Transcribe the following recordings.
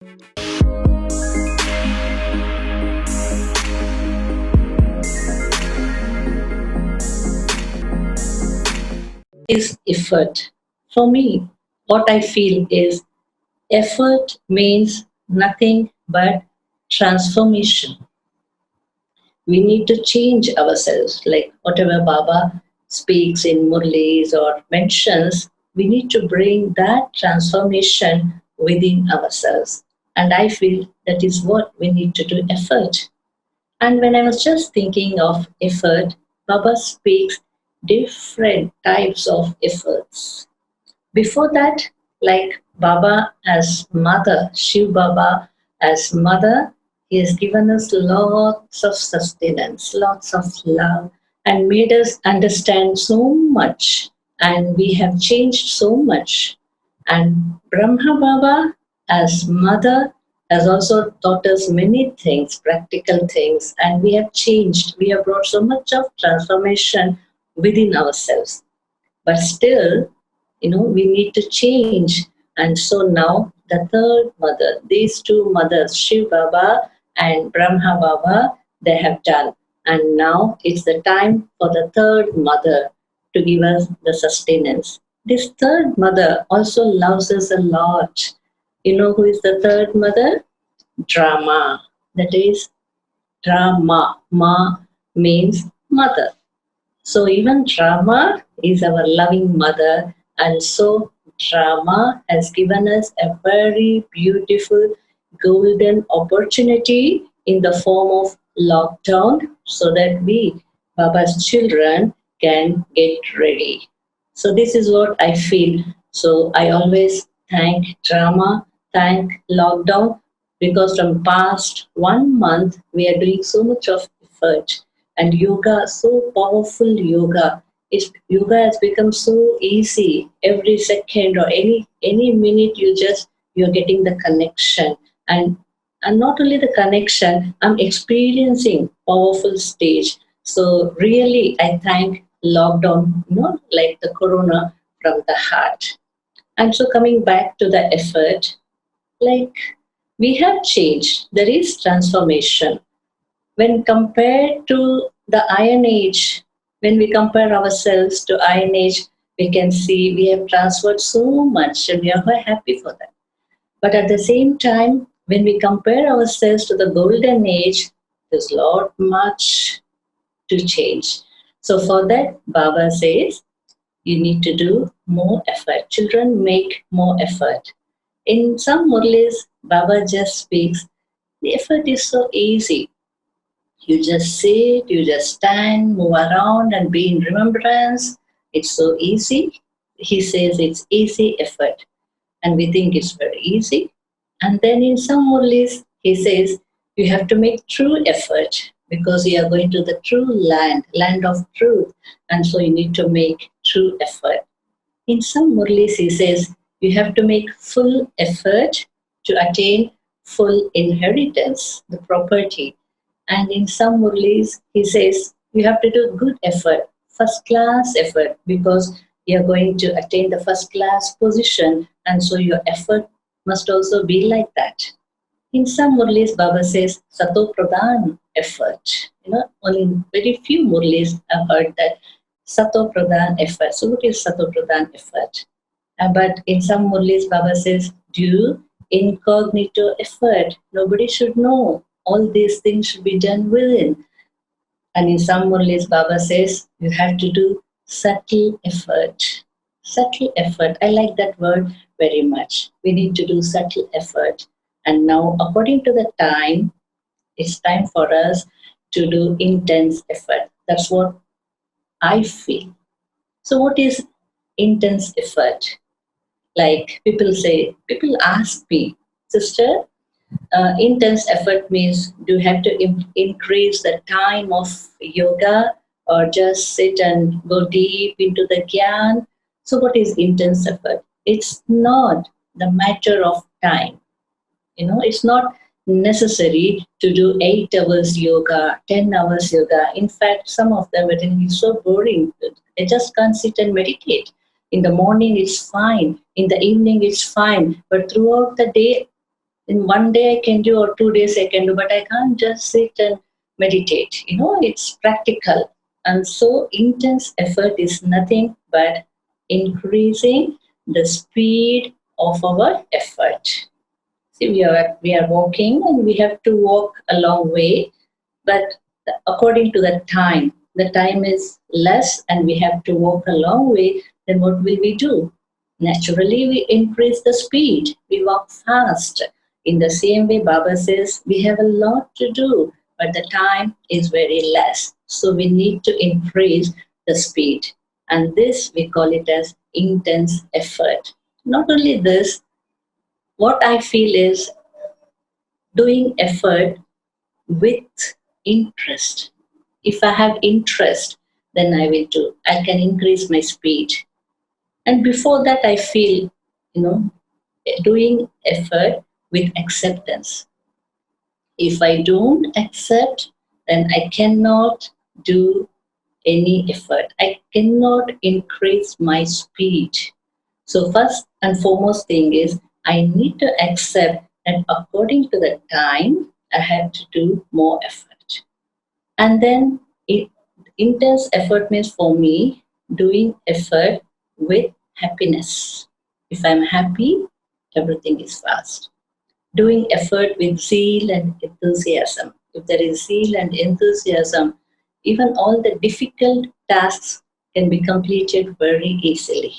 Is effort. For me, what I feel is effort means nothing but transformation. We need to change ourselves, like whatever Baba speaks in Murlis or mentions, we need to bring that transformation within ourselves. And I feel that is what we need to do effort. And when I was just thinking of effort, Baba speaks different types of efforts. Before that, like Baba as mother, Shiv Baba as mother, he has given us lots of sustenance, lots of love, and made us understand so much. And we have changed so much. And Brahma Baba as mother has also taught us many things, practical things, and we have changed. We have brought so much of transformation within ourselves. But still, we need to change. And so now the third mother, these two mothers, Shiv Baba and Brahma Baba, they have done. And now it's the time for the third mother to give us the sustenance. This third mother also loves us a lot. You know who is the third mother? Drama. That is Drama. Ma means mother. So even Rama is our loving mother, and so Rama has given us a very beautiful golden opportunity in the form of lockdown so that we, Baba's children, can get ready. So this is what I feel. So I always thank Rama, thank lockdown, because from past 1 month we are doing so much of effort, and yoga, so powerful yoga. Yoga has become so easy. Every second or any minute, you're getting the connection, and not only the connection, I'm experiencing powerful stage. So really, I thank lockdown, like the corona, from the heart. And so coming back to the effort, like we have changed. There is transformation when compared to the Iron Age. When we compare ourselves to Iron Age, we can see we have transferred so much, and we are very happy for that. But at the same time, when we compare ourselves to the Golden Age, there's a lot much to change. So for that, Baba says, you need to do more effort. Children make more effort. In some Murlis, Baba just speaks, the effort is so easy. You just sit, you just stand, move around, and be in remembrance. It's so easy. He says it's easy effort, and we think it's very easy. And then in some Murlis, he says you have to make true effort because you are going to the true land of truth, and so you need to make true effort. In some Murlis, he says you have to make full effort to attain full inheritance, the property. And in some Murlis, he says you have to do good effort, first class effort, because you are going to attain the first class position, and so your effort must also be like that. In some Murlis, Baba says Sato Pradhan effort. Only very few Murlis have heard that Sato Pradhan effort. So what is Sato Pradhan effort? But in some Murlis, Baba says do incognito effort. Nobody should know. All these things should be done within. And in some Murlis, Baba says you have to do subtle effort. Subtle effort. I like that word very much. We need to do subtle effort. And now, according to the time, it's time for us to do intense effort. That's what I feel. So, what is intense effort? Like people ask me, sister, intense effort means do you have to increase the time of yoga or just sit and go deep into the gyan? So what is intense effort? It's not the matter of time. It's not necessary to do 8 hours yoga, 10 hours yoga. In fact, some of them are really so boring. They just can't sit and meditate. In the morning, it's fine. In the evening, it's fine. But throughout the day, In one day I can do, or 2 days I can do, but I can't just sit and meditate. It's practical. And so intense effort is nothing but increasing the speed of our effort. See, we are walking and we have to walk a long way, but according to the time is less and we have to walk a long way, then what will we do? Naturally, we increase the speed, we walk fast. In the same way, Baba says we have a lot to do, but the time is very less. So we need to increase the speed. And this we call it as intense effort. Not only this, what I feel is doing effort with interest. If I have interest, then I will do. I can increase my speed. And before that, I feel, you know, doing effort with acceptance. If I don't accept, then I cannot do any effort. I cannot increase my speed. So first and foremost thing is I need to accept that according to the time, I have to do more effort. And then intense effort means for me doing effort with happiness. If I'm happy, everything is fast. Doing effort with zeal and enthusiasm. If there is zeal and enthusiasm, even all the difficult tasks can be completed very easily.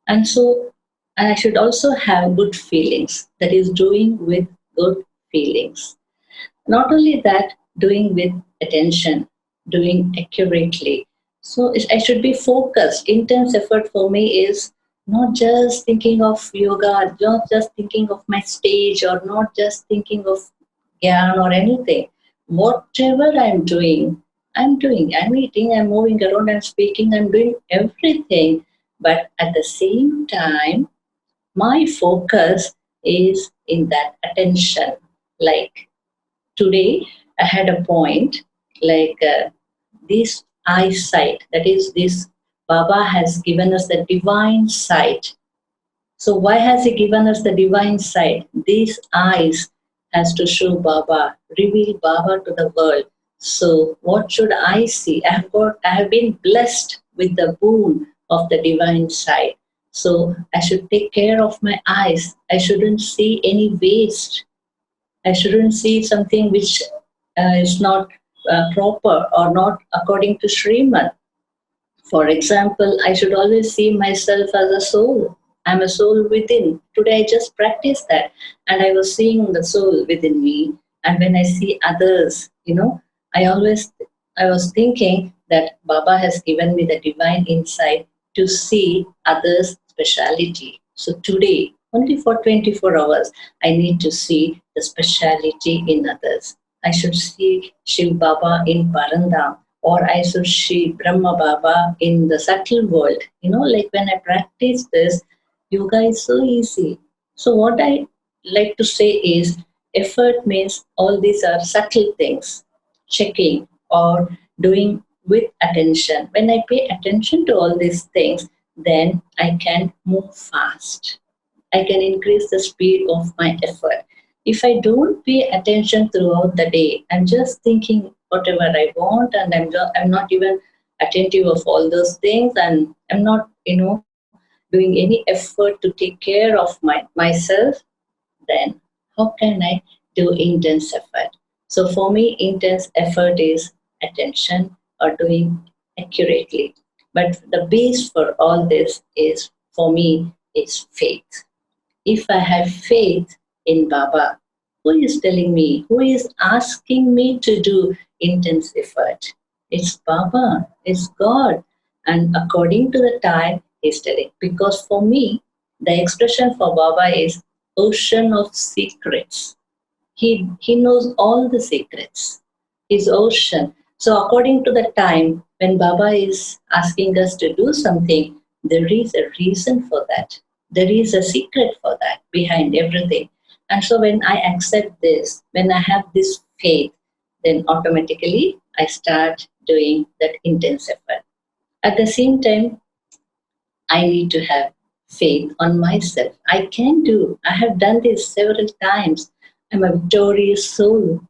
And so, and I should also have good feelings. That is, doing with good feelings. Not only that, doing with attention, doing accurately. So I should be focused. Intense effort for me is not just thinking of yoga, not just thinking of my stage, or not just thinking of gyan or anything. Whatever I'm doing, I'm doing. I'm eating, I'm moving around, I'm speaking, I'm doing everything. But at the same time, my focus is in that attention. Like today, I had a point like this eyesight, that is, this Baba has given us the divine sight. So why has he given us the divine sight? These eyes has to show Baba, reveal Baba to the world. So what should I see? I have been blessed with the boon of the divine sight. So I should take care of my eyes. I shouldn't see any waste. I shouldn't see something which is not proper or not according to Sriman. For example, I should always see myself as a soul. I'm a soul within. Today I just practiced that and I was seeing the soul within me. And when I see others, I was thinking that Baba has given me the divine insight to see others' speciality. So today, only for 24 hours, I need to see the speciality in others. I should see Shiv Baba in Parandam, or I should see Brahma Baba in the subtle world. Like when I practice this, yoga is so easy. So what I like to say is effort means all these are subtle things, checking or doing with attention. When I pay attention to all these things, then I can move fast. I can increase the speed of my effort. If I don't pay attention throughout the day, I'm just thinking whatever I want, and I'm not even attentive of all those things, and I'm not, doing any effort to take care of myself, then how can I do intense effort? So for me, intense effort is attention or doing accurately. But the base for all this is, for me, is faith. If I have faith in Baba, who is telling me, who is asking me to do intense effort? It's Baba, it's God. And according to the time, he's telling. Because for me, the expression for Baba is ocean of secrets. He knows all the secrets. His ocean. So according to the time, when Baba is asking us to do something, there is a reason for that. There is a secret for that behind everything. And so when I accept this, when I have this faith, then automatically I start doing that intense effort. At the same time, I need to have faith on myself. I can do. I have done this several times. I'm a victorious soul.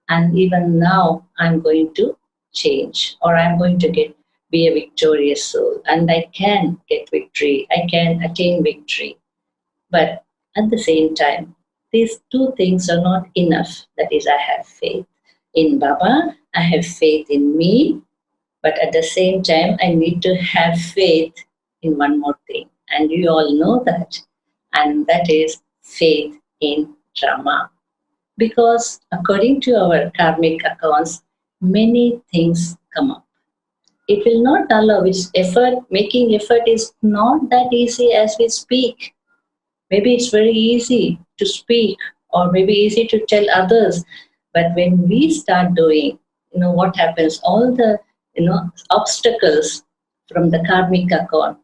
And even now, I'm going to change, or I'm going to be a victorious soul. And I can get victory. I can attain victory. But at the same time, these two things are not enough. That is, I have faith in Baba, I have faith in me, but at the same time, I need to have faith in one more thing. And you all know that. And that is faith in Rama. Because according to our karmic accounts, many things come up. It will not allow its effort, making effort is not that easy as we speak. Maybe it's very easy to speak or maybe easy to tell others. But when we start doing, what happens? All the, obstacles from the karmic account,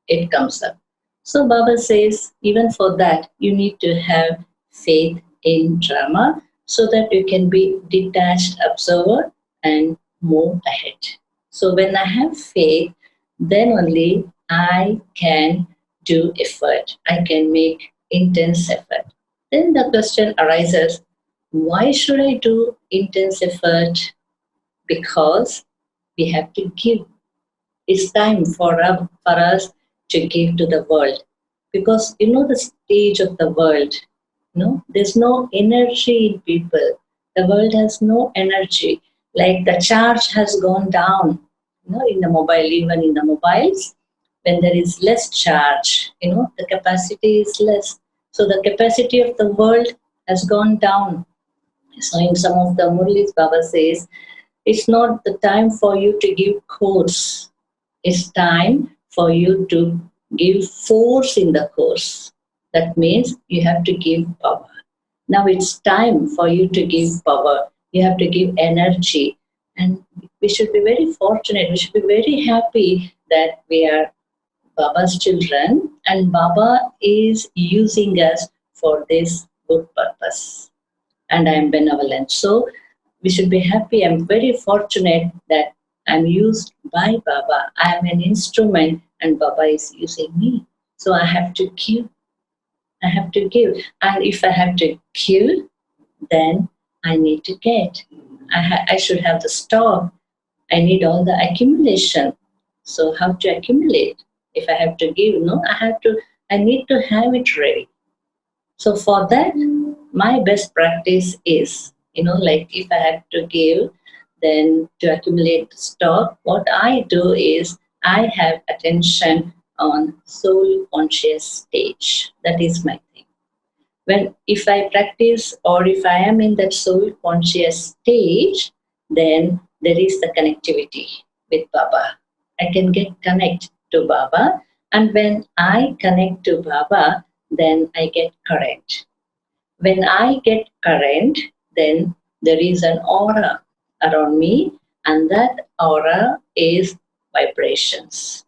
it comes up. So Baba says, even for that, you need to have faith in drama so that you can be detached observer and move ahead. So when I have faith, then only I can do effort. I can make intense effort. Then the question arises, why should I do intense effort? Because we have to give. It's time for us to give to the world. Because the stage of the world, there's no energy in people. The world has no energy. Like the charge has gone down, in the mobile, even in the mobiles, when there is less charge, the capacity is less. So the capacity of the world has gone down. So in some of the Murlis, Baba says, it's not the time for you to give course. It's time for you to give force in the course. That means you have to give power. Now it's time for you to give power. You have to give energy. And we should be very fortunate. We should be very happy that we are Baba's children and Baba is using us for this good purpose. And I am benevolent. So we should be happy. I'm very fortunate that I'm used by Baba. I am an instrument and Baba is using me. So I have to give. I have to give. And if I have to give, then I need to get. I should have the stock. I need all the accumulation. So how to accumulate? If I have to give, no, I need to have it ready. So for that, my best practice is, like if I have to give, then to accumulate stock, what I do is I have attention on soul conscious stage. That is my thing. When if I practice or if I am in that soul conscious stage, then there is the connectivity with Baba. I can get connect to Baba, and when I connect to Baba, then I get current. When I get current, then there is an aura around me, and that aura is vibrations.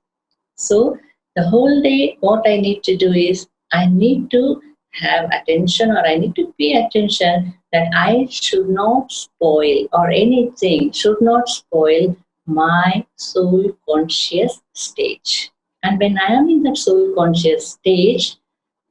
So the whole day, what I need to do is I need to have attention or I need to pay attention that I should not spoil or anything should not spoil my soul conscious stage. And when I am in that soul conscious stage,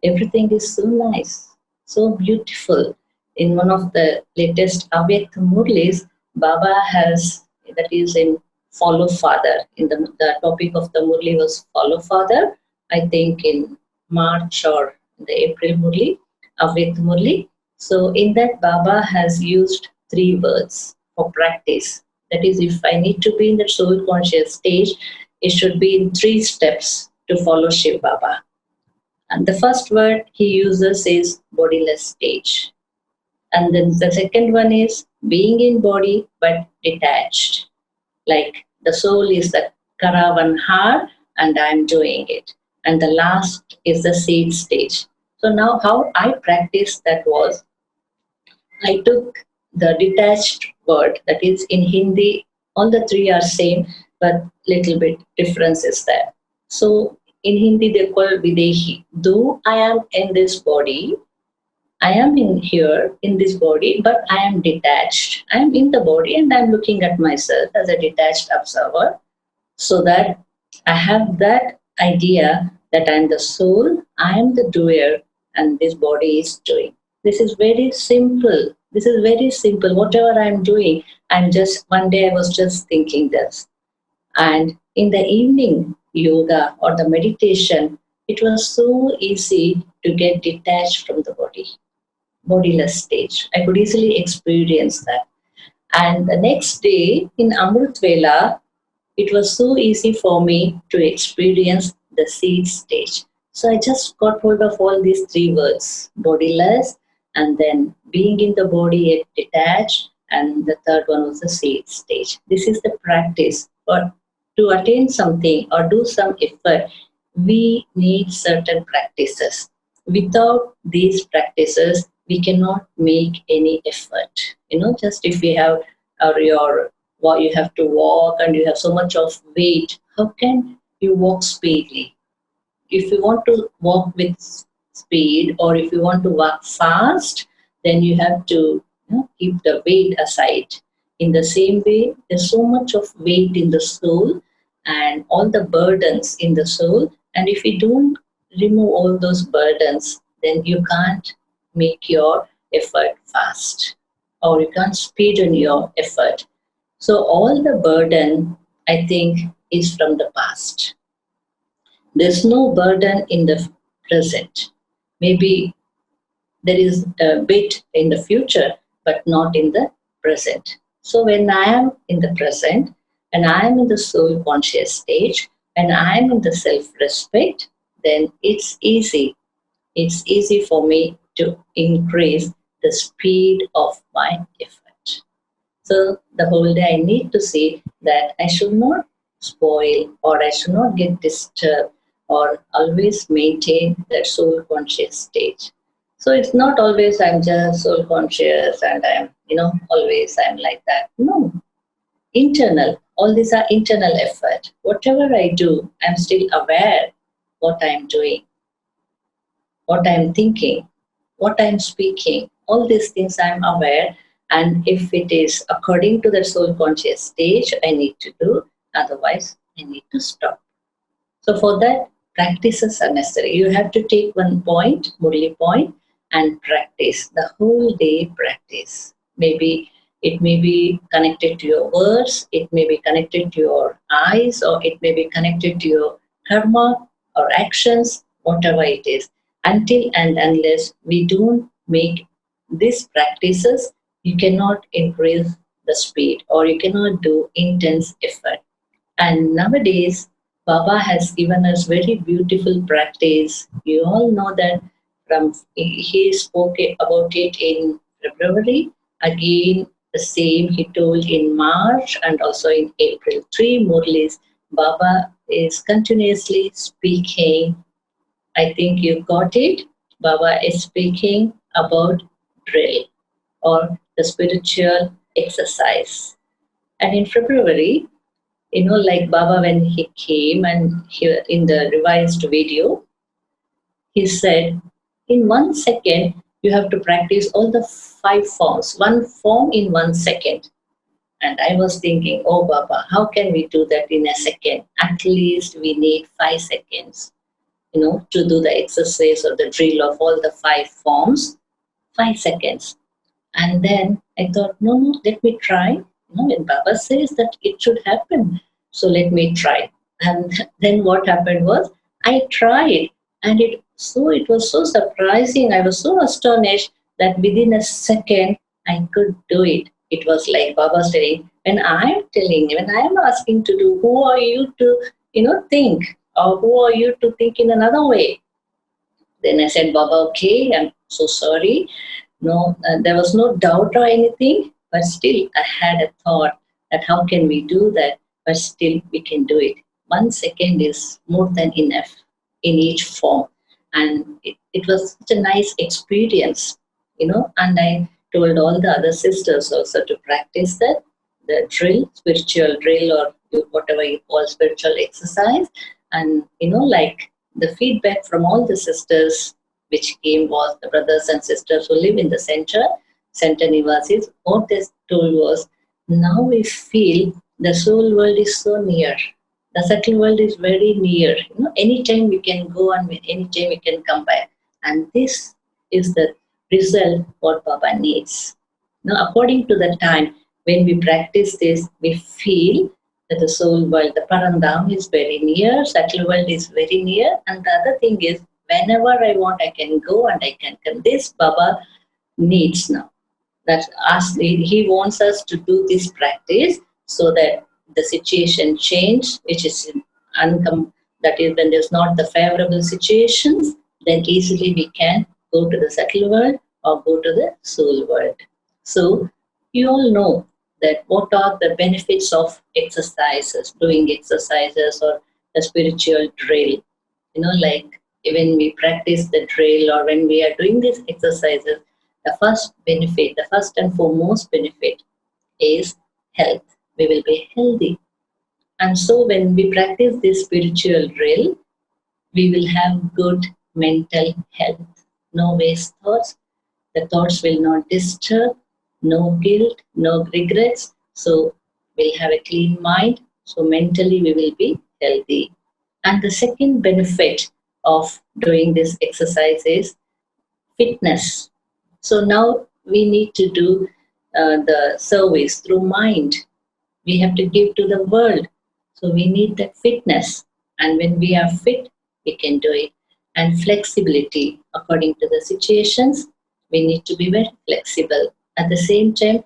everything is so nice, so beautiful. In one of the latest Avyakt Murlis, Baba has, that is in Follow Father. In the topic of the Murli was Follow Father, I think in March or the April Murli, Avyakt Murli. So in that, Baba has used 3 words for practice. That is, if I need to be in the soul conscious stage, it should be in 3 steps to follow Shiv Baba. And the first word he uses is bodiless stage. And then the second one is being in body but detached. Like the soul is the Karavanhar and I'm doing it. And the last is the seed stage. So now how I practiced that was, I took the detached word, that is in Hindi, all the 3 are same, but little bit difference is there. So in Hindi they call Videhi. Though I am in this body, I am in here in this body, but I am detached. I am in the body and I am looking at myself as a detached observer, so that I have that idea that I am the soul, I am the doer, and this body is doing. This is very simple. This is very simple. Whatever I am doing, I'm just, one day I was just thinking this. And in the evening yoga or the meditation, it was so easy to get detached from the body, bodiless stage. I could easily experience that. And the next day in Amrit Vela, it was so easy for me to experience the seed stage. So I just got hold of all these three words, bodiless, and then being in the body yet detached, and the third one was the seed stage. This is the practice. But to attain something or do some effort, we need certain practices. Without these practices, we cannot make any effort. Just if we have your, well, you have to walk and you have so much of weight, how can you walk speedily? If you want to walk with speed or if you want to walk fast, then you have to keep the weight aside. In the same way, there's so much of weight in the soul and all the burdens in the soul. And if you don't remove all those burdens, then you can't make your effort fast or you can't speeden your effort. So all the burden, I think, is from the past. There's no burden in the present. Maybe there is a bit in the future, but not in the present. So when I am in the present and I am in the soul conscious stage and I am in the self-respect, then it's easy. It's easy for me to increase the speed of my effort. So the whole day I need to see that I should not spoil or I should not get disturbed or always maintain that soul conscious stage. So it's not always I'm just soul conscious and I'm, always I'm like that. No, internal. All these are internal effort. Whatever I do, I'm still aware what I'm doing, what I'm thinking, what I'm speaking. All these things I'm aware. And if it is according to the soul conscious stage, I need to do. Otherwise, I need to stop. So for that, practices are necessary. You have to take one point, Murli point, and practice. The whole day practice. Maybe it may be connected to your words, it may be connected to your eyes, or it may be connected to your karma or actions, whatever it is. Until and unless we don't make these practices, you cannot increase the speed or you cannot do intense effort. And nowadays, Baba has given us very beautiful practice. You all know that from he spoke about it in February. Again, the same he told in March and also in April. Three Murlis. Baba is continuously speaking. I think you got it. Baba is speaking about drill or the spiritual exercise. And in February, like Baba when he came and he, in the revised video, he said, in 1 second, you have to practice all the 5 forms, one form in 1 second. And I was thinking, oh Baba, how can we do that in a second? At least we need 5 seconds, to do the exercise or the drill of all the 5 forms, 5 seconds. And then I thought, no, let me try. When Baba says that it should happen, so let me try. And then what happened was I tried, and it was so surprising. I was so astonished that within a second I could do it. It was like Baba saying, when I am asking to do, who are you to, think, or who are you to think in another way? Then I said, Baba, okay, I'm so sorry. No, there was no doubt or anything, but still I had a thought that how can we do that, but still we can do it. 1 second is more than enough in each form. And it was such a nice experience, and I told all the other sisters also to practice that, the drill, spiritual drill or whatever you call spiritual exercise. And, like the feedback from all the sisters which came was the brothers and sisters who live in the center Nivasis, what they told was, now we feel the soul world is so near. The subtle world is very near. Anytime we can go and anytime we can come back. And this is the result what Baba needs. Now, according to the time when we practice this, we feel that the soul world, the Parandam is very near, subtle world is very near. And the other thing is, whenever I want, I can go and I can come. This Baba needs now. That's us. He wants us to do this practice so that the situation change, which is that is when there's not the favorable situations, then easily we can go to the subtle world or go to the soul world. So you all know that what are the benefits of exercises, doing exercises or the spiritual drill. Like when we practice the drill or when we are doing these exercises, the first benefit, the first and foremost benefit is health. We will be healthy. And so when we practice this spiritual drill, we will have good mental health. No waste thoughts. The thoughts will not disturb. No guilt, no regrets. So we'll have a clean mind. So mentally we will be healthy. And the second benefit of doing this exercise is fitness. So now we need to do the service through mind. We have to give to the world. So we need that fitness. And when we are fit, we can do it. And flexibility according to the situations. We need to be very flexible. At the same time,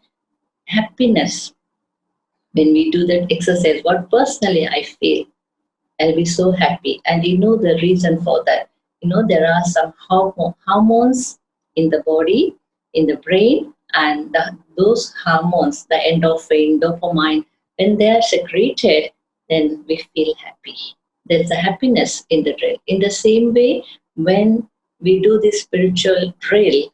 happiness. When we do that exercise, what personally I feel, I'll be so happy. And you know the reason for that. There are some hormones in the body, in the brain, and those hormones, the endorphin, dopamine, when they are secreted, then we feel happy. There's a happiness in the drill. In the same way, when we do this spiritual drill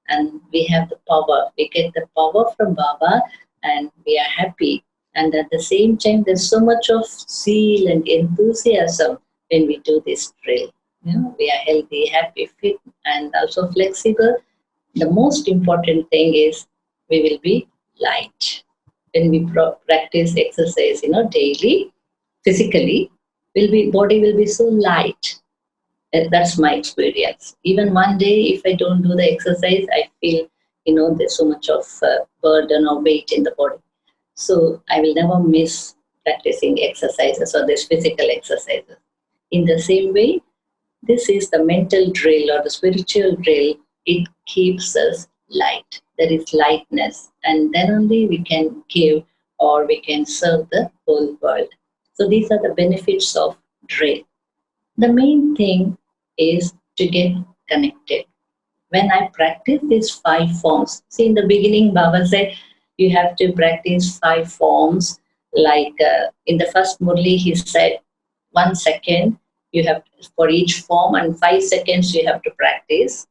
and we have the power, we get the power from Baba and we are happy. And at the same time, there's so much of zeal and enthusiasm when we do this drill. We are healthy, happy, fit, and also flexible. The most important thing is we will be light. When we practice exercise, daily, physically, body will be so light. That's my experience. Even one day, if I don't do the exercise, I feel, there's so much of burden or weight in the body. So I will never miss practicing exercises or this physical exercises. In the same way, this is the mental drill or the spiritual drill. It keeps us light. There is lightness. And then only we can give or we can serve the whole world. So these are the benefits of drill. The main thing is to get connected. When I practice these 5 forms, see in the beginning Baba said you have to practice 5 forms. Like in the first Murli he said 1 second you have for each form and 5 seconds you have to practice.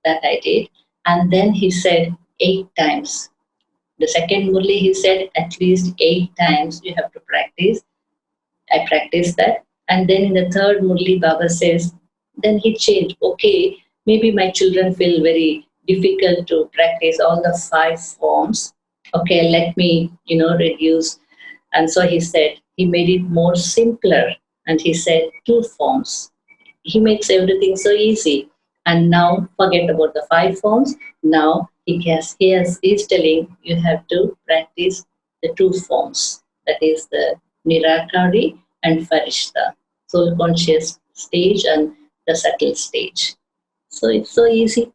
That I did. And then he said 8 times. The second Murli he said at least 8 times you have to practice. I practiced that. And then in the third Murli Baba says, then he changed. Okay, maybe my children feel very difficult to practice all the 5 forms. Okay, let me, reduce. And so he said, he made it more simpler. And he said 2 forms. He makes everything so easy. And now forget about the 5 forms. Now he's telling you have to practice the 2 forms. That is the Nirakari and Farishta, soul conscious stage and the subtle stage. So it's so easy.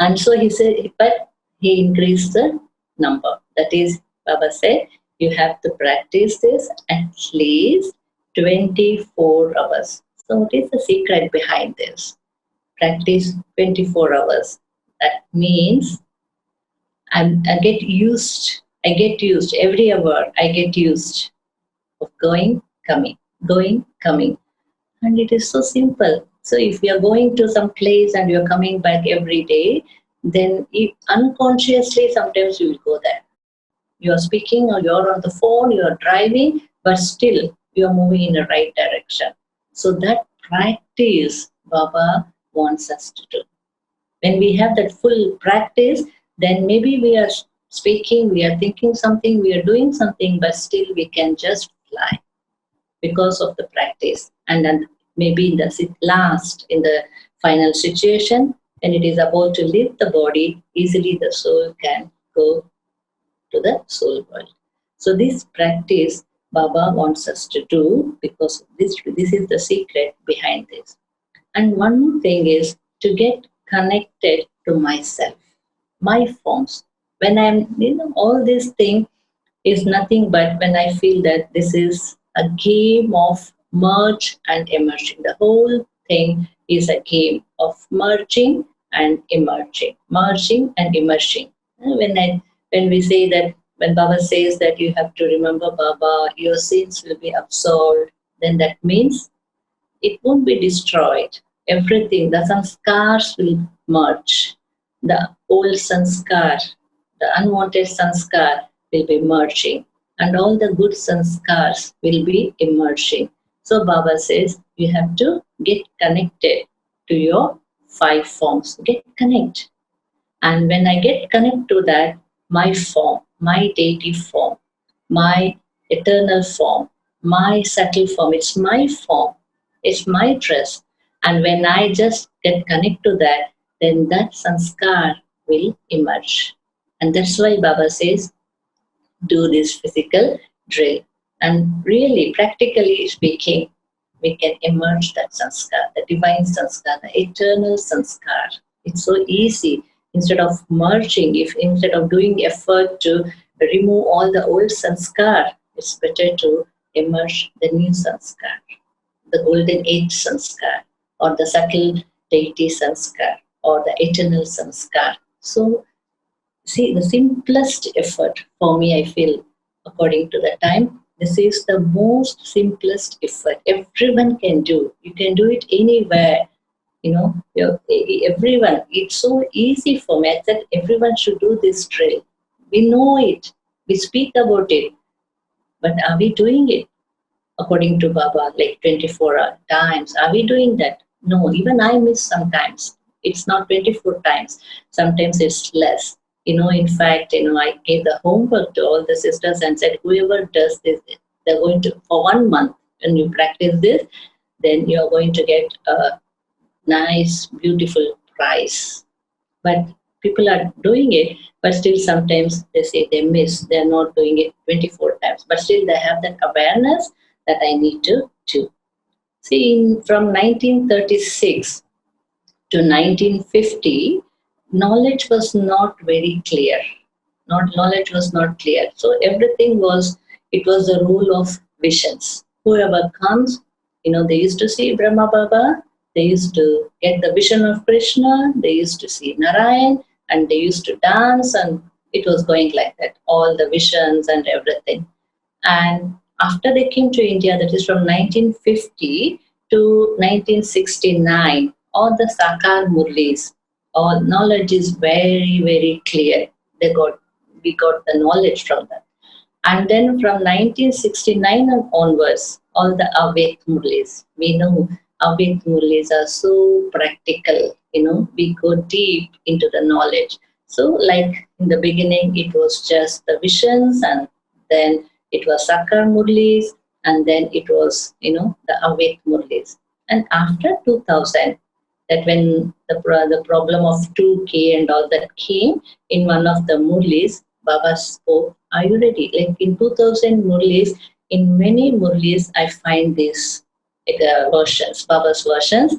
And so he said, but he increased the number. That is, Baba said, you have to practice this at least 24 hours. So what is the secret behind this? Practice 24 hours. That means I get used every hour. I get used of going, coming, going, coming. And it is so simple. So if you are going to some place and you are coming back every day, then unconsciously sometimes you will go there. You are speaking or you are on the phone, you are driving, but still you are moving in the right direction. So that practice Baba wants us to do. When we have that full practice, then maybe we are speaking, we are thinking something, we are doing something, but still we can just fly. because of the practice. And then maybe in the in the final situation, when it is about to leave the body, easily the soul can go to the soul world. So this practice Baba wants us to do because this is the secret behind this. And one more thing is to get connected to myself, my forms. When I'm, all this thing is nothing but when I feel that this is a game of merge and emerging. The whole thing is a game of merging and emerging, merging and emerging. When we say that, when Baba says that you have to remember Baba, your sins will be absolved, then that means it won't be destroyed. Everything, the sanskars will merge. The old sanskar, the unwanted sanskar will be merging, and all the good sanskars will be emerging. So Baba says you have to get connected to your five forms. Get connect. And when I get connected to that, my form, my deity form, my eternal form, my subtle form, it's my form, it's my dress. And when I just get connected to that, then that sanskar will emerge. And that's why Baba says, do this physical drill. And really, practically speaking, we can emerge that sanskar, the divine sanskar, the eternal sanskar. It's so easy. Instead of merging, if instead of doing effort to remove all the old sanskar, it's better to emerge the new sanskar, the golden age sanskar, or the subtle deity sanskar, or the eternal sanskar. So, see, the simplest effort for me, I feel, according to the time, this is the most simplest effort everyone can do. You can do it anywhere. Everyone. It's so easy for me. I said everyone should do this drill. We know it. We speak about it. But are we doing it according to Baba, like 24 times? Are we doing that? No, even I miss sometimes. It's not 24 times. Sometimes it's less. In fact, I gave the homework to all the sisters and said, whoever does this, they're going to, for 1 month, when you practice this, then you're going to get a nice, beautiful prize. But people are doing it, but still sometimes they say they miss. They're not doing it 24 times. But still they have that awareness that I need to do. See, from 1936 to 1950, knowledge was not very clear. Knowledge was not clear. So everything was, it was the rule of visions. Whoever comes, they used to see Brahma Baba, they used to get the vision of Krishna, they used to see Narayan, and they used to dance, and it was going like that, all the visions and everything. And after they came to India, that is from 1950 to 1969, all the Sakar Murlis, all knowledge is very, very clear. We got the knowledge from them. And then from 1969 and onwards, all the Aved Murlis, we know Aved Murlis are so practical, we go deep into the knowledge. So like in the beginning, it was just the visions, and then it was Sakar Murlis, and then it was, the Aved Murlis. And after 2000, that when the problem of 2K and all that came, in one of the Murlis, Baba spoke, are you ready? Like in 2000 Murlis, in many Murlis, I find these versions, Baba's versions,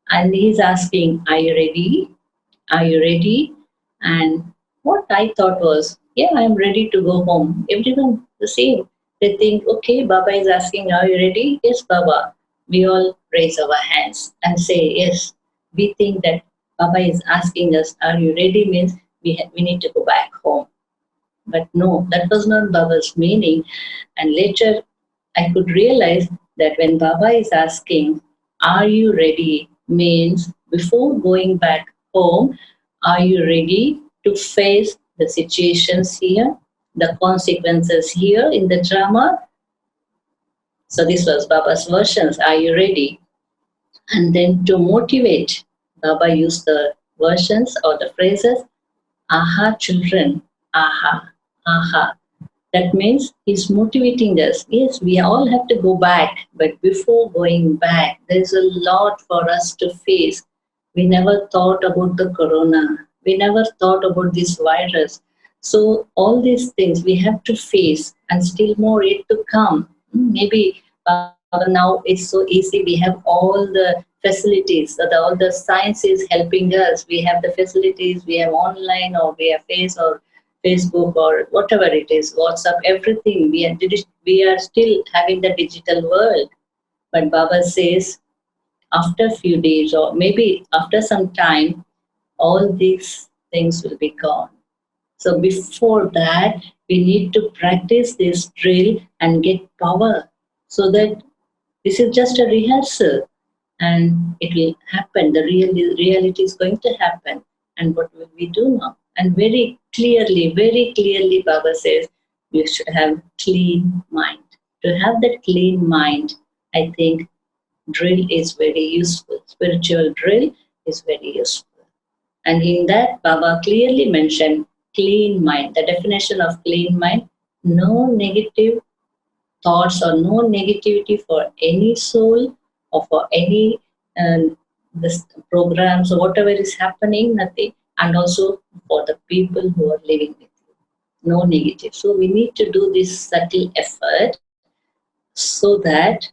and he's asking, are you ready? Are you ready? And what I thought was, yeah, I'm ready to go home. Everyone the same. They think, okay, Baba is asking, are you ready? Yes, Baba. We all raise our hands and say, yes. We think that Baba is asking us, are you ready? Means we need to go back home. But no, that was not Baba's meaning. And later I could realize that when Baba is asking, are you ready? Means before going back home, are you ready to face the situations here, the consequences here in the drama? So this was Baba's versions. Are you ready? And then to motivate, Baba used the versions or the phrases, aha children, aha, aha. That means he's motivating us. Yes, we all have to go back, but before going back, there's a lot for us to face. We never thought about the corona. We never thought about this virus. So all these things we have to face, and still more yet to come. Maybe now it's so easy. We have all the facilities. So all the science is helping us. We have the facilities. We have online, or we have Facebook, or whatever it is, WhatsApp, everything. We are still having the digital world. But Baba says after a few days, or maybe after some time, all these things will be gone. So before that, we need to practice this drill and get power, so that this is just a rehearsal, and it will happen. The reality is going to happen. And what will we do now? And very clearly, Baba says you should have clean mind. To have that clean mind, I think drill is very useful. Spiritual drill is very useful. And in that, Baba clearly mentioned clean mind. The definition of clean mind: no negative thoughts or no negativity for any soul or for any this programs or whatever is happening, nothing, and also for the people who are living with you, no negative. So we need to do this subtle effort, so that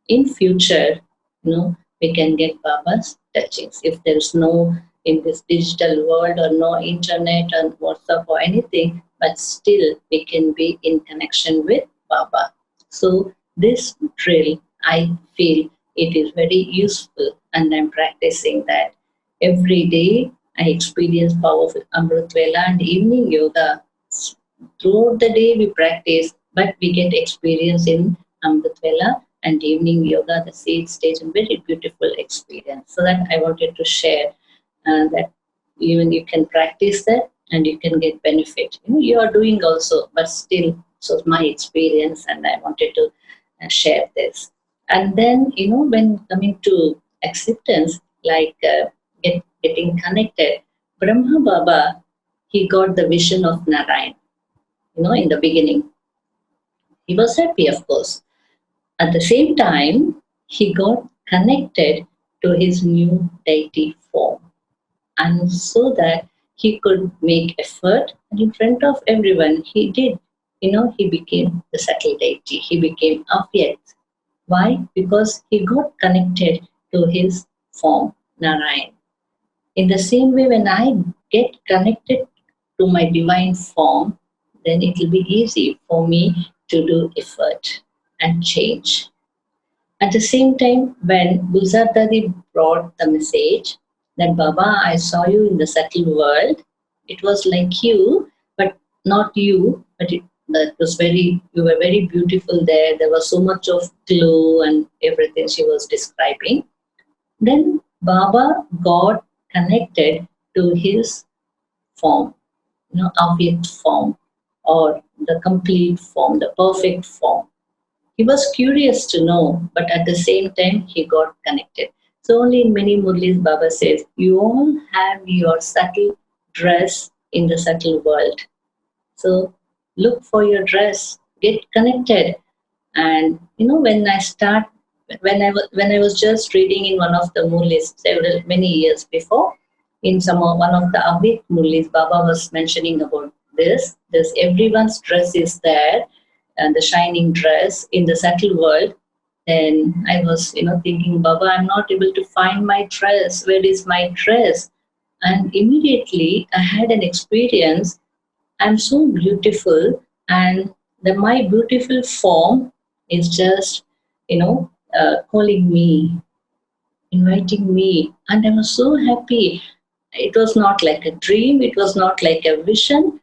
in future, we can get Baba's touchings. If there's no in this digital world, or no internet or WhatsApp or anything, but still we can be in connection with Baba. So this drill, I feel it is very useful, and I'm practicing that every day. I experience powerful Amrit Vela and evening yoga. Throughout the day we practice, but we get experience in Amrit Vela and evening yoga, the seed stage, and very beautiful experience. So that I wanted to share, that even you can practice that and you can get benefit. You are doing also, but still, so my experience, and I wanted to share this. And then, when coming to acceptance, like getting connected, Brahma Baba, he got the vision of Narayan. In the beginning, he was happy, of course. At the same time, he got connected to his new deity form, and so that he could make effort, and in front of everyone he did. He became the subtle deity. He became Avyakt. Why? Because he got connected to his form, Narayan. In the same way, when I get connected to my divine form, then it will be easy for me to do effort and change. At the same time, when Gulzar Dadi brought the message that Baba, I saw you in the subtle world, it was like you, but not you, but that was you were very beautiful there. There was so much of glow and everything she was describing. Then Baba got connected to his form, Avyakt form, or the complete form, the perfect form. He was curious to know, but at the same time, he got connected. So only in many Murlis, Baba says, you all have your subtle dress in the subtle world. So look for your dress, get connected. And when I was just reading in one of the Murlis many years before, in one of the Avik Murlis, Baba was mentioning about this. Everyone's dress is there, and the shining dress in the subtle world. Then I was, thinking, Baba, I'm not able to find my dress. Where is my dress? And immediately I had an experience. I'm so beautiful, and my beautiful form is just, calling me, inviting me, and I was so happy. It was not like a dream. It was not like a vision.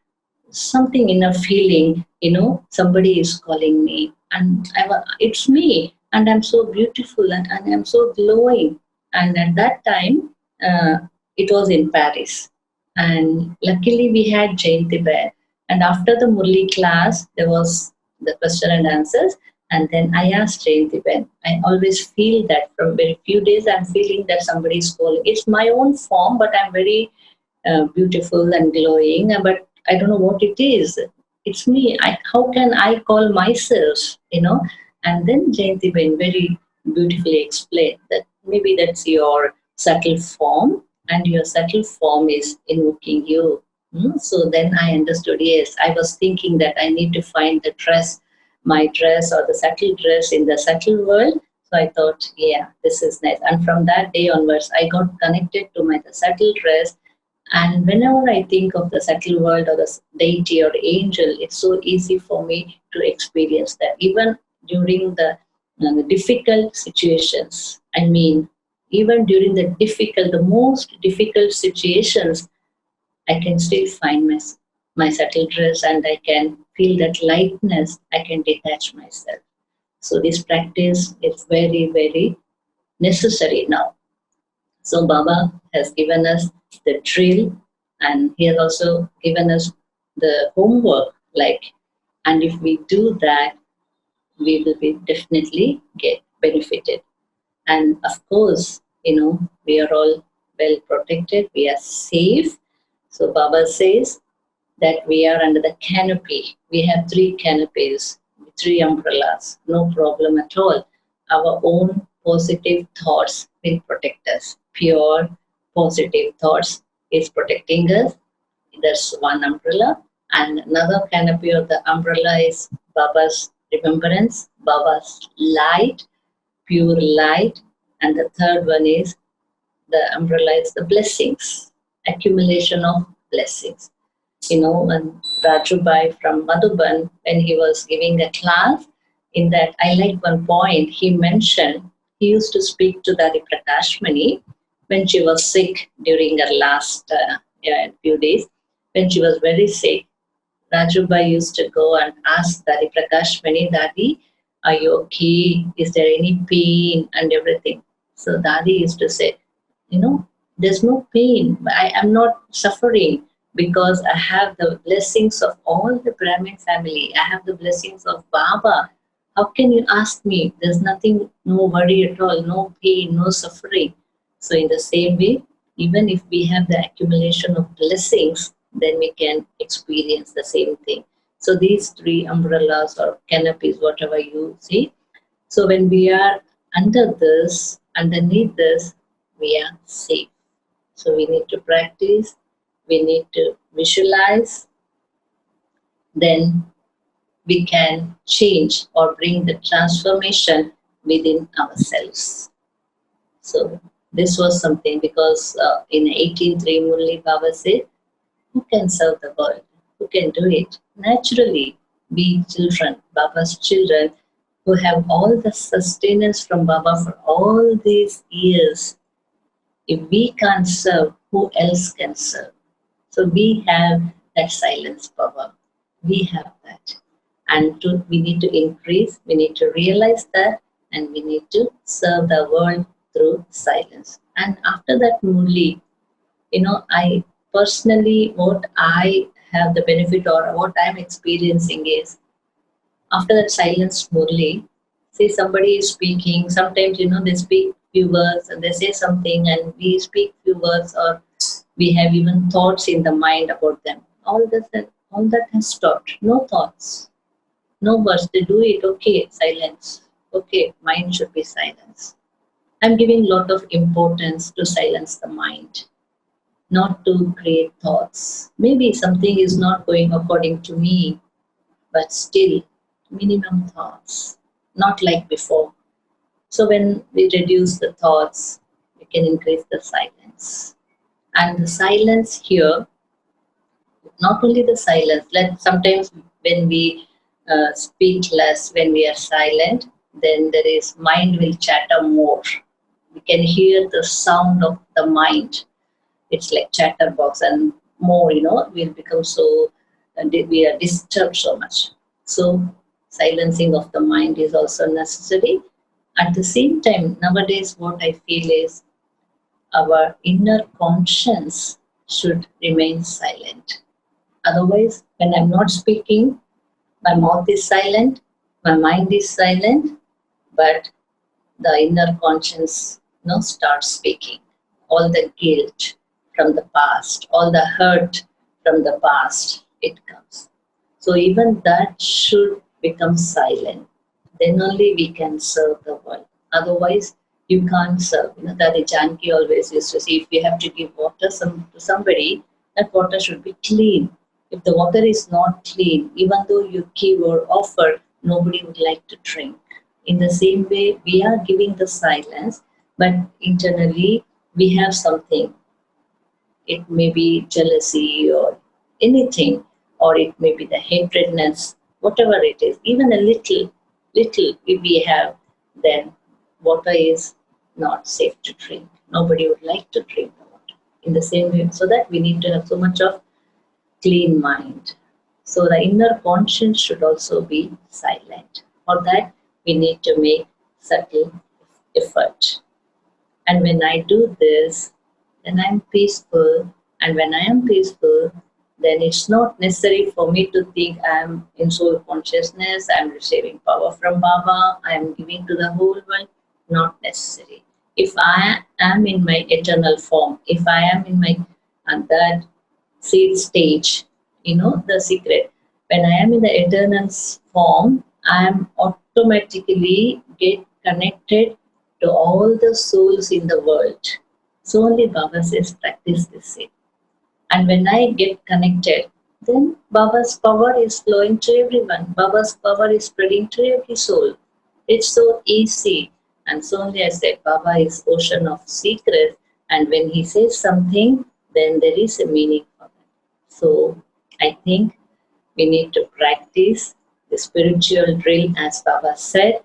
Something in a feeling, somebody is calling me, and it's me, and I'm so beautiful, and I'm so glowing. And at that time, it was in Paris, and luckily we had Jayanti Bear. And after the Murli class, there was the question and answers, and then I asked Jayanti Ben. I always feel that from very few days, I'm feeling that somebody is calling. It's my own form, but I'm very beautiful and glowing, but I don't know what it is. it's me. How can I call myself, And then Jayanti Ben very beautifully explained that maybe that's your subtle form, and your subtle form is invoking you. So then I understood, yes, I was thinking that I need to find the dress, my dress or the subtle dress in the subtle world. So I thought, yeah, this is nice. And from that day onwards, I got connected to my the subtle dress, and whenever I think of the subtle world or the deity or angel, it's so easy for me to experience that. Even during the difficult situations, I mean, even during the most difficult situations, I can still find my subtle dress, and I can feel that lightness. I can detach myself. So this practice is very, very necessary now. So Baba has given us the drill, and he has also given us the homework. And if we do that, we will be definitely get benefited. And of course, we are all well protected. We are safe. So Baba says that we are under the canopy. We have three canopies, three umbrellas, no problem at all. Our own positive thoughts will protect us. Pure positive thoughts is protecting us. That's one umbrella. And another canopy of the umbrella is Baba's remembrance, Baba's light, pure light. And the third one is the umbrella is the blessings, accumulation of blessings. When Rajubai from Madhuban, when he was giving a class, in that I like one point he mentioned, he used to speak to Dari Prakashmani when she was sick during her last few days. When she was very sick, Rajubai used to go and ask Dari Prakashmani, Dadi, are you okay? Is there any pain and everything? So Dadi used to say, there's no pain. I am not suffering because I have the blessings of all the Brahmin family. I have the blessings of Baba. How can you ask me? There's nothing, no worry at all, no pain, no suffering. So in the same way, even if we have the accumulation of blessings, then we can experience the same thing. So these three umbrellas or canopies, whatever you see. So when we are underneath this, we are safe. So we need to practice, we need to visualize, then we can change or bring the transformation within ourselves. So this was something because in 1803 Murli Baba said, who can serve the world? Who can do it? Naturally, we children, Baba's children, who have all the sustenance from Baba for all these years. If we can't serve, who else can serve? So we have that silence power. We have that. And we need to increase, we need to realize that, and we need to serve the world through silence. And after that, Murli, I personally, what I have the benefit or what I'm experiencing is, after that silence Murli, say somebody is speaking, sometimes, they speak few words and they say something and we speak few words, or we have even thoughts in the mind about them. All that has stopped. No thoughts, no words. They do it, okay, silence. Okay, mind should be silence. I'm giving a lot of importance to silence the mind, not to create thoughts. Maybe something is not going according to me, but still, minimum thoughts, not like before. So when we reduce the thoughts, we can increase the silence. And the silence here, not only the silence, like sometimes when we speak less, when we are silent, then there is mind will chatter more. We can hear the sound of the mind. It's like chatterbox and more, we'll become so, we are disturbed so much. So silencing of the mind is also necessary. At the same time, nowadays what I feel is our inner conscience should remain silent. Otherwise, when I'm not speaking, my mouth is silent, my mind is silent, but the inner conscience starts speaking. All the guilt from the past, all the hurt from the past, it comes. So even that should become silent. Then only we can serve the world. Otherwise, you can't serve. Daddy Janki always used to say, if you have to give water to somebody, that water should be clean. If the water is not clean, even though you give or offer, nobody would like to drink. In the same way, we are giving the silence, but internally we have something. It may be jealousy or anything, or it may be the hatredness, whatever it is, even a little, if we have, then water is not safe to drink. Nobody would like to drink the water. In the same way, so that we need to have so much of clean mind. So the inner conscience should also be silent. For that, we need to make subtle effort. And when I do this, then I'm peaceful. And when I am peaceful, then it's not necessary for me to think I'm in soul consciousness, I'm receiving power from Baba, I'm giving to the whole world. Not necessary. If I am in my eternal form, if I am in my that seed stage, the secret. When I am in the eternal form, I am automatically get connected to all the souls in the world. So only Baba says, practice this way. And when I get connected, then Baba's power is flowing to everyone. Baba's power is spreading to every soul. It's so easy. And so only I said, Baba is ocean of secrets. And when he says something, then there is a meaning for that. So I think we need to practice the spiritual drill, as Baba said,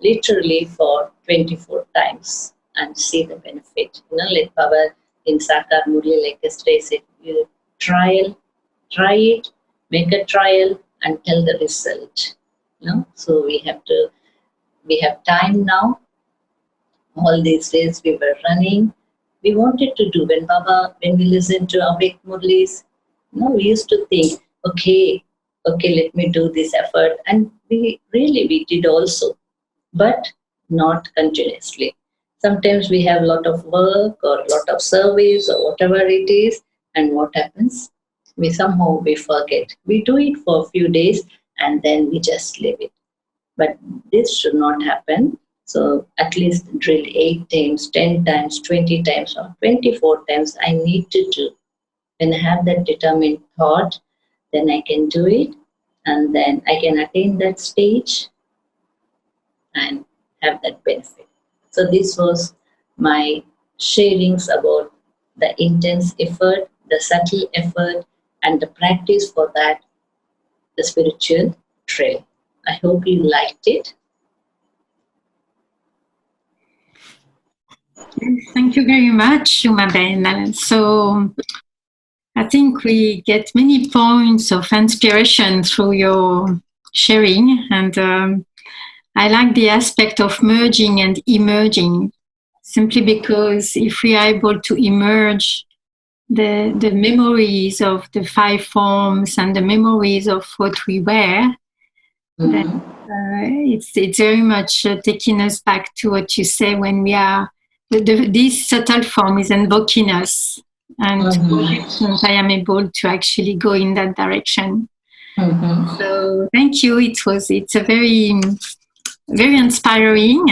literally for 24 times and see the benefit. Like Baba in Sakar Murli, like yesterday said, you try it, make a trial and tell the result. So we have time now. All these days we were running. We wanted to do, when we listened to Awake Murlis, we used to think, okay, let me do this effort. And we did also, but not continuously. Sometimes we have a lot of work or a lot of service or whatever it is, and what happens? We forget. We do it for a few days and then we just leave it. But this should not happen. So at least drill 8 times, 10 times, 20 times, or 24 times I need to do. When I have that determined thought, then I can do it, and then I can attain that stage and have that benefit. So this was my sharings about the intense effort, the subtle effort, and the practice for that, the spiritual trail. I hope you liked it. Thank you very much, Uma Ben. So I think we get many points of inspiration through your sharing, and I like the aspect of merging and emerging, simply because if we are able to emerge the memories of the 5 forms and the memories of what we were, then it's very much taking us back to what you say when we are, this subtle form is invoking us, and I am able to actually go in that direction. So thank you. It's a very, very inspiring.